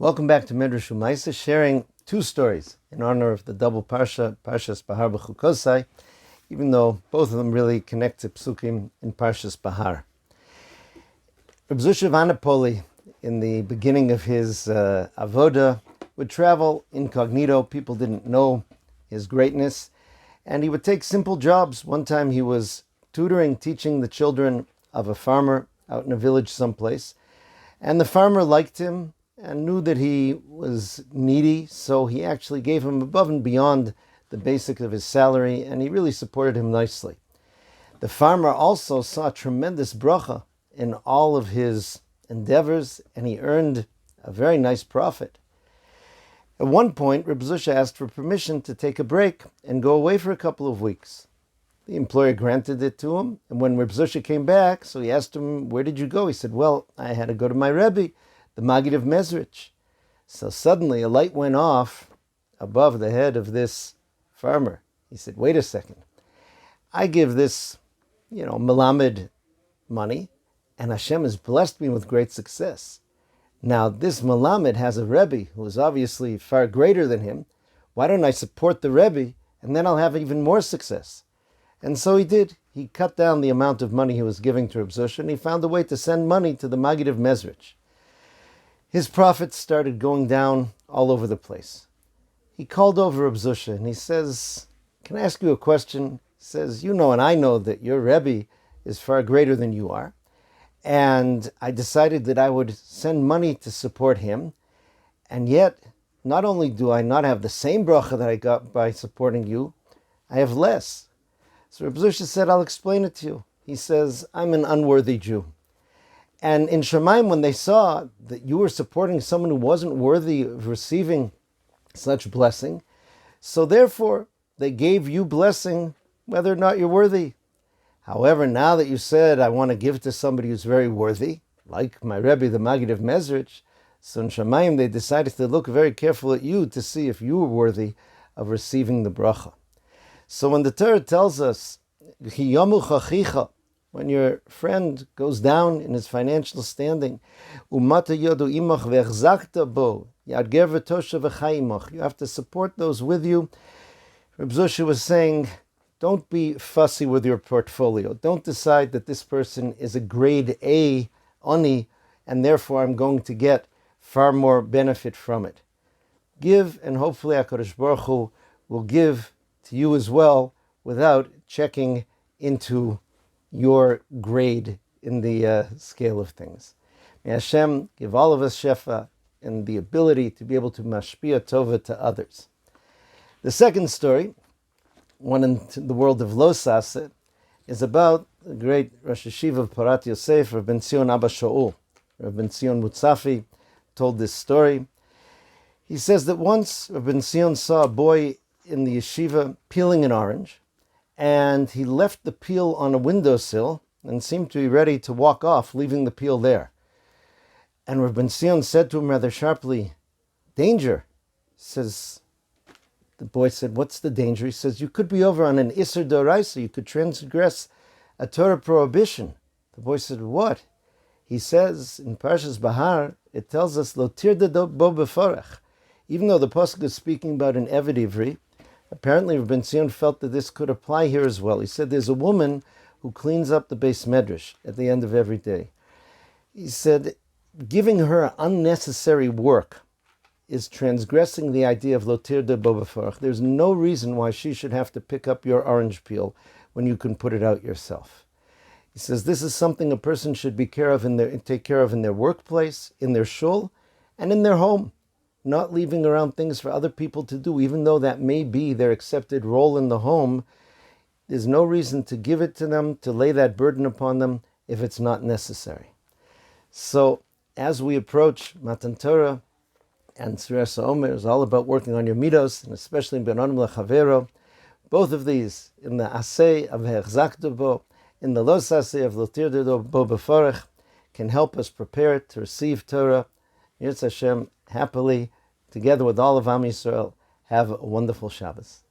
Welcome back to Midrash Umaisa, sharing two stories in honor of the double Parsha, Parshas Behar Bechukosai, even though both of them really connect to Psukim in Parshas Behar. Rav Zusha of Anipoli, in the beginning of his avoda, would travel incognito. People didn't know his greatness, and he would take simple jobs. One time he was teaching the children of a farmer out in a village someplace, and the farmer liked him and knew that he was needy, so he actually gave him above and beyond the basics of his salary, and he really supported him nicely. The farmer also saw tremendous bracha in all of his endeavors, and he earned a very nice profit. At one point, Rav Zusha asked for permission to take a break and go away for a couple of weeks. The employer granted it to him, and when Rav Zusha came back, so he asked him, "Where did you go?" He said, "Well, I had to go to my Rebbe, the Maggid of Mezrich." So suddenly a light went off above the head of this farmer. He said, "Wait a second. I give this, Melamed money, and Hashem has blessed me with great success. Now this Melamed has a Rebbe who is obviously far greater than him. Why don't I support the Rebbe, and then I'll have even more success?" And so he did. He cut down the amount of money he was giving to Rav Zusha, and he found a way to send money to the Maggid of Mezrich. His profits started going down all over the place. He called over Rav Zusha and he says, "Can I ask you a question?" He says, "You know and I know that your Rebbe is far greater than you are. And I decided that I would send money to support him. And yet, not only do I not have the same bracha that I got by supporting you, I have less." So Rav Zusha said, "I'll explain it to you." He says, "I'm an unworthy Jew. And in Shemaim, when they saw that you were supporting someone who wasn't worthy of receiving such blessing, so therefore they gave you blessing whether or not you're worthy. However, now that you said, I want to give to somebody who's very worthy, like my Rebbe, the Maggid of Mezrich, so in Shemaim they decided to look very careful at you to see if you were worthy of receiving the bracha." So when the Torah tells us, when your friend goes down in his financial standing, you have to support those with you. Rav Zusha was saying, don't be fussy with your portfolio. Don't decide that this person is a grade A ani, and therefore I'm going to get far more benefit from it. Give, and hopefully HaKadosh Baruch Hu will give to you as well without checking into your grade in the scale of things. May Hashem give all of us shefa and the ability to be able to mashpia tova to others. The second story, one in the world of Lo Sase, is about the great Rosh Yeshiva of Parat Yosef, Rav Benzion Abba-Shaul. Rav Benzion Mutzafi told this story. He says that once Rav Benzion saw a boy in the yeshiva peeling an orange, and he left the peel on a windowsill and seemed to be ready to walk off, leaving the peel there. And Rav Benzion said to him rather sharply, "Danger." The boy said, "What's the danger?" He says, "You could be over on an Isser Doraisa, you could transgress a Torah prohibition." The boy said, "What?" He says, in Parshas Behar, it tells us, Lo tirda bo beforach. Even though the pasuk is speaking about an Eved Ivri, apparently Rav Benzion felt that this could apply here as well. He said there's a woman who cleans up the Beis Medrash at the end of every day. He said giving her unnecessary work is transgressing the idea of lotir de bobafarach. There's no reason why she should have to pick up your orange peel when you can put it out yourself. He says this is something a person should take care of in their workplace, in their shul, and in their home. Not leaving around things for other people to do, even though that may be their accepted role in the home. There's no reason to give it to them, to lay that burden upon them, if it's not necessary. So, as we approach Matan Torah, and Seuda Omer is all about working on your midos, and especially in Benonim Lechavero, both of these, in the Aseh of Hechzakta Bo, in the Lo Saseh of Lotir Bo Beforech, can help us prepare to receive Torah. Yirtzeh Hashem, happily, together with all of Am Yisrael, have a wonderful Shabbos.